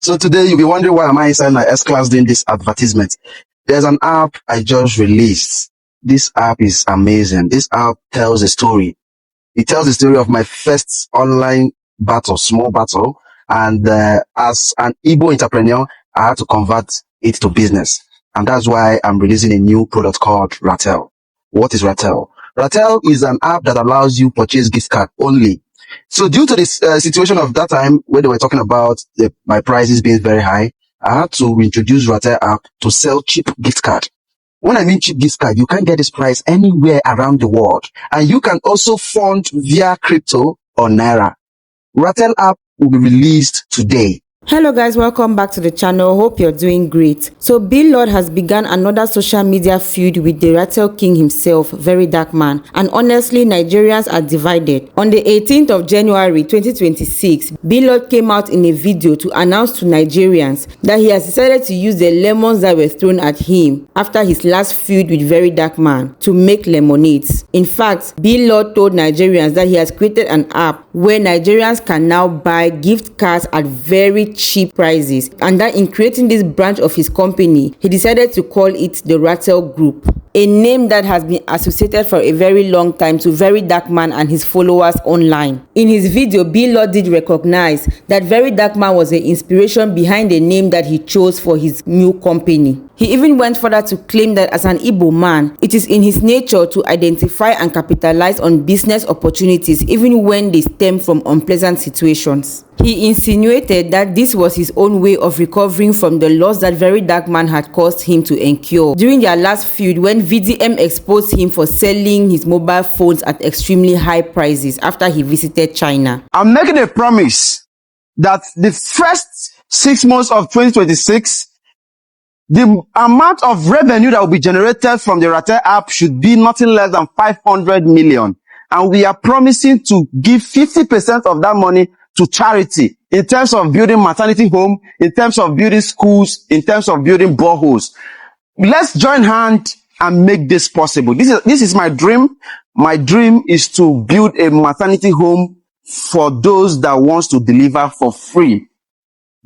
So today you'll be wondering why am I inside my S-Class doing this advertisement. There's an app I just released. This app is amazing. This app tells a story. It tells the story of my first online battle, small battle. And as an Igbo entrepreneur, I had to convert it to business. And that's why I'm releasing a new product called Ratel. What is Ratel? Ratel is an app that allows you purchase gift card only. So due to this situation of that time where they were talking about my prices being very high, I had to introduce Ratel app to sell cheap gift card. When I mean cheap gift card, you can't get this price anywhere around the world. And you can also fund via crypto or Naira. Ratel app will be released today. Hello guys, welcome back to the channel. Hope you're doing great. So BLord has begun another social media feud with the Ratel king himself, VeryDarkMan, and honestly Nigerians are divided. On the 18th of January 2026, BLord came out in a video to announce to Nigerians that he has decided to use the lemons that were thrown at him after his last feud with VeryDarkMan to make lemonades. In fact, BLord told Nigerians that he has created an app where Nigerians can now buy gift cards at very cheap prices, and that in creating this branch of his company, he decided to call it the Ratel Group, a name that has been associated for a very long time to VeryDarkMan and his followers online. In his video, BLord did recognize that VeryDarkMan was the inspiration behind the name that he chose for his new company. He even went further to claim that as an Igbo man, it is in his nature to identify and capitalize on business opportunities even when they stem from unpleasant situations. He insinuated that this was his own way of recovering from the loss that VeryDarkMan had caused him to incur during their last feud when VDM exposed him for selling his mobile phones at extremely high prices after he visited China. I'm making a promise that the first 6 months of 2026, the amount of revenue that will be generated from the Ratel app should be nothing less than 500 million. And we are promising to give 50% of that money to charity in terms of building maternity home, in terms of building schools, in terms of building boreholes. Let's join hands and make this possible. This is my dream. My dream is to build a maternity home for those that wants to deliver for free.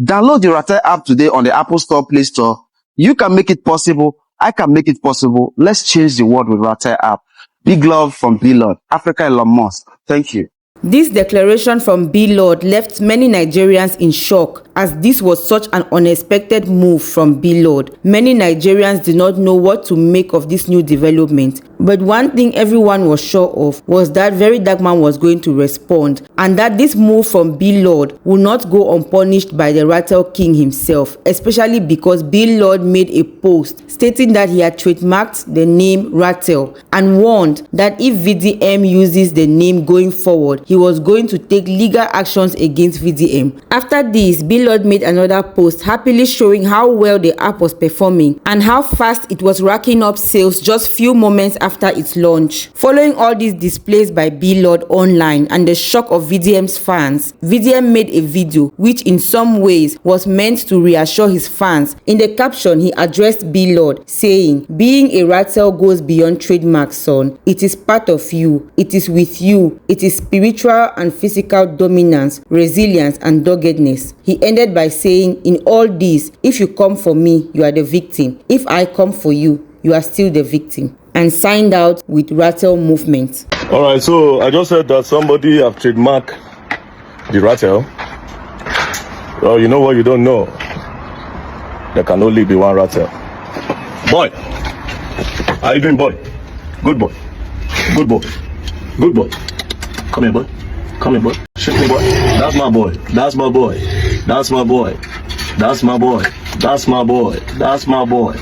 Download the Ratel app today on the Apple Store, Play Store. You can make it possible. I can make it possible. Let's change the world with Ratel app. Big love from BLord, Africa Elon Musk. Thank you. This declaration from BLord left many Nigerians in shock, as this was such an unexpected move from BLord. Many Nigerians did not know what to make of this new development, but one thing everyone was sure of was that VeryDarkMan was going to respond, and that this move from BLord will not go unpunished by the Ratel king himself, especially because BLord made a post stating that he had trademarked the name Ratel and warned that if VDM uses the name going forward, he was going to take legal actions against VDM. After this, BLord made another post happily showing how well the app was performing and how fast it was racking up sales just few moments after its launch. Following all these displays by BLord online and the shock of VDM's fans, VDM made a video which in some ways was meant to reassure his fans. In the caption, he addressed BLord saying, "Being a Ratel goes beyond trademarks, son. It is part of you. It is with you. It is spiritual and physical dominance, resilience, and doggedness." He ended by saying, "In all this, if you come for me, you are the victim. If I come for you, you are still the victim." And signed out with Ratel Movement. Alright, so I just heard that somebody have trademarked the Ratel. Well, you know what you don't know? There can only be one Ratel. Boy! How you doing, boy? Good boy. Good boy. Good boy. Come here, boy. Come here, boy. Shake me, boy. That's my boy. That's my boy. That's my boy. That's my boy. That's my boy. That's my boy.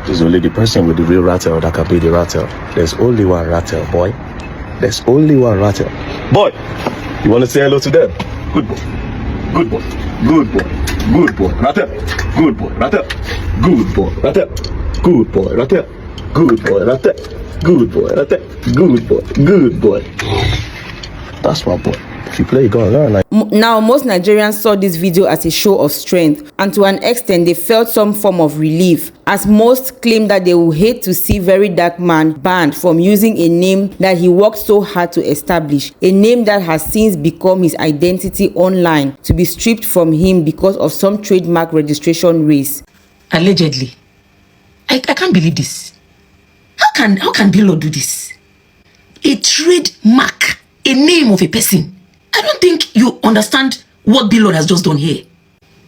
There's only the person with the real Ratel that can be the Ratel. There's only one Ratel, boy. There's only one Ratel. Boy, you want to say hello to them? Good boy. Good boy. Good boy. Good boy. Ratel. Good boy. Ratel. Good boy. Ratel. Good boy. Ratel. Good boy. Ratel. Good boy. Ratel. Good boy. Good boy. That's my boy. If you play it, go on. Now, most Nigerians saw this video as a show of strength, and to an extent, they felt some form of relief, as most claim that they will hate to see VeryDarkMan banned from using a name that he worked so hard to establish, a name that has since become his identity online, to be stripped from him because of some trademark registration race. Allegedly. I can't believe this. How can BLord do this? A trademark, a name of a person. I don't think you understand what BLord has just done here.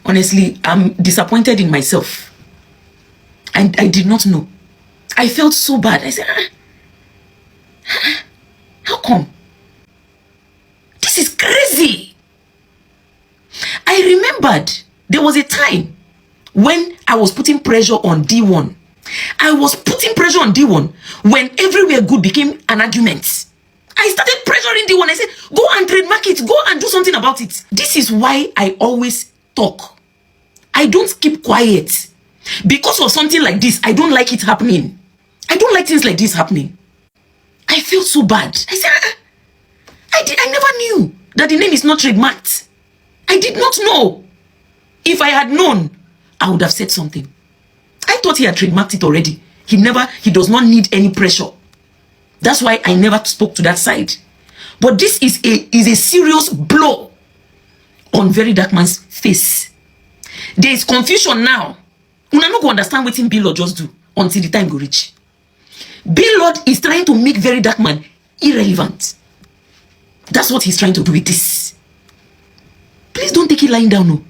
Honestly, I'm disappointed in myself. I did not know. I felt so bad. I said, how come? This is crazy. I remembered there was a time when I was putting pressure on D1. I was putting pressure on D1 when everywhere good became an argument. I started pressuring D1. I said, go and trademark it. Go and do something about it. This is why I always talk. I don't keep quiet. Because of something like this, I don't like it happening. I don't like things like this happening. I felt so bad. I said, I never knew that the name is not trademarked. I did not know. If I had known, I would have said something. I thought he had trademarked it already. He does not need any pressure. That's why I never spoke to that side. But this is a serious blow on VeryDarkMan's face. There is confusion now. Una no go understand what BLord just do until the time go reach. BLord is trying to make VeryDarkMan irrelevant. That's what he's trying to do with this. Please don't take it lying down, no.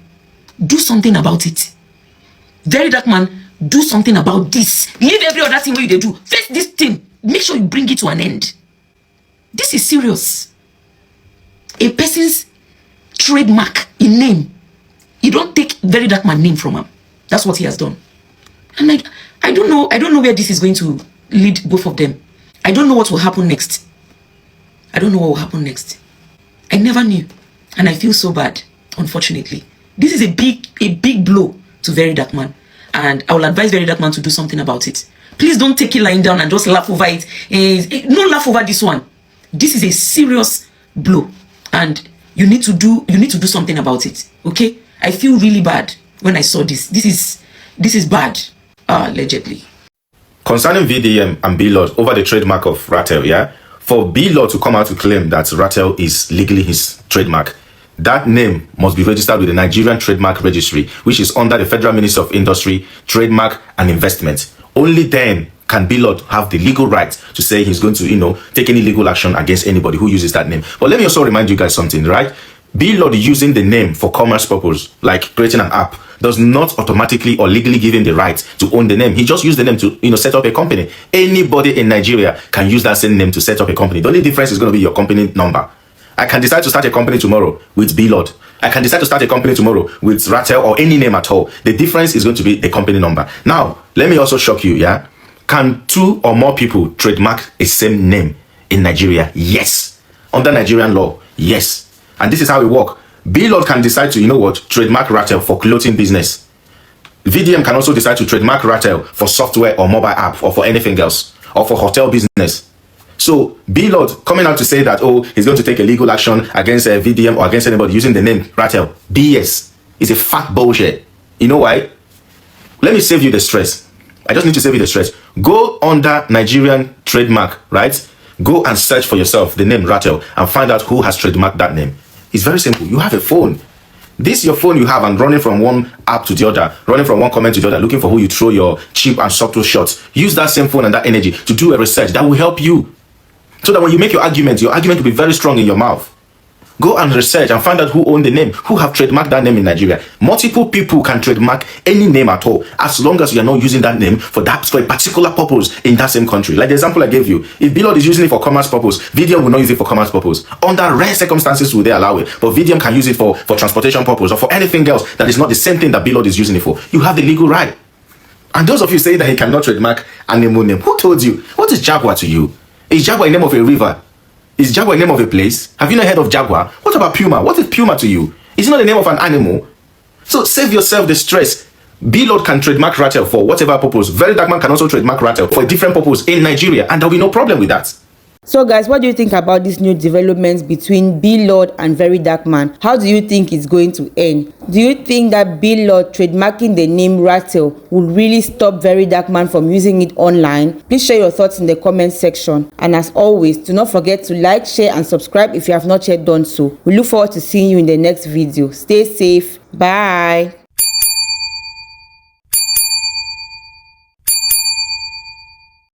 Do something about it. VeryDarkMan, do something about this. Leave every other thing where you do. Face this thing. Make sure you bring it to an end. This is serious. A person's trademark in name. You don't take VeryDarkMan name from him. That's what he has done. And I don't know where this is going to lead both of them. I don't know what will happen next. I don't know what will happen next. I never knew. And I feel so bad, unfortunately. This is a big blow to VeryDarkMan. And I will advise VeryDarkMan to do something about it. Please don't take it lying down and just laugh over it. No laugh over this one. This is a serious blow. And you need to do something about it. Okay? I feel really bad when I saw this. This is bad, allegedly. Concerning VDM and BLord over the trademark of Ratel, yeah? For BLord to come out to claim that Ratel is legally his trademark, that name must be registered with the Nigerian Trademark Registry, which is under the Federal Ministry of Industry, Trademark and Investment. Only then can BLord have the legal right to say he's going to, take any legal action against anybody who uses that name. But let me also remind you guys something, right? BLord using the name for commerce purpose, like creating an app, does not automatically or legally give him the right to own the name. He just used the name to, set up a company. Anybody in Nigeria can use that same name to set up a company. The only difference is going to be your company number. I can decide to start a company tomorrow with BLord. I can decide to start a company tomorrow with Ratel or any name at all. The difference is going to be the company number. Now, let me also shock you, yeah? Can 2 or more people trademark a same name in Nigeria? Yes. Under Nigerian law, yes. And this is how it works. BLord can decide to, trademark Ratel for clothing business. VDM can also decide to trademark Ratel for software or mobile app or for anything else, or for hotel business. So BLord coming out to say that, he's going to take a legal action against VDM or against anybody using the name Ratel, BS, is a fat bullshit. You know why? Let me save you the stress. I just need to save you the stress. Go under Nigerian trademark, right? Go and search for yourself the name Ratel and find out who has trademarked that name. It's very simple. You have a phone. This your phone you have and running from one app to the other, running from one comment to the other, looking for who you throw your cheap and subtle shots. Use that same phone and that energy to do a research that will help you. So that when you make your argument will be very strong in your mouth. Go and research and find out who own the name, who have trademarked that name in Nigeria. Multiple people can trademark any name at all, as long as you are not using that name for a particular purpose in that same country. Like the example I gave you, if BLord is using it for commerce purpose, VDM will not use it for commerce purpose. Under rare circumstances will they allow it, but VDM can use it for transportation purpose or for anything else that is not the same thing that BLord is using it for. You have the legal right. And those of you saying that he cannot trademark animal name, who told you? What is Jaguar to you? Is Jaguar a name of a river? Is Jaguar a name of a place? Have you not heard of Jaguar? What about Puma? What is Puma to you? Is it not the name of an animal? So save yourself the stress. BLord can trademark Ratel for whatever purpose. VeryDarkMan can also trademark Ratel for a different purpose in Nigeria, and there'll be no problem with that. So guys, what do you think about this new developments between BLord and VeryDarkMan? How do you think it's going to end? Do you think that BLord trademarking the name Ratel will really stop VeryDarkMan from using it online? Please share your thoughts in the comment section. And as always, do not forget to like, share and subscribe if you have not yet done so. We look forward to seeing you in the next video. Stay safe. Bye.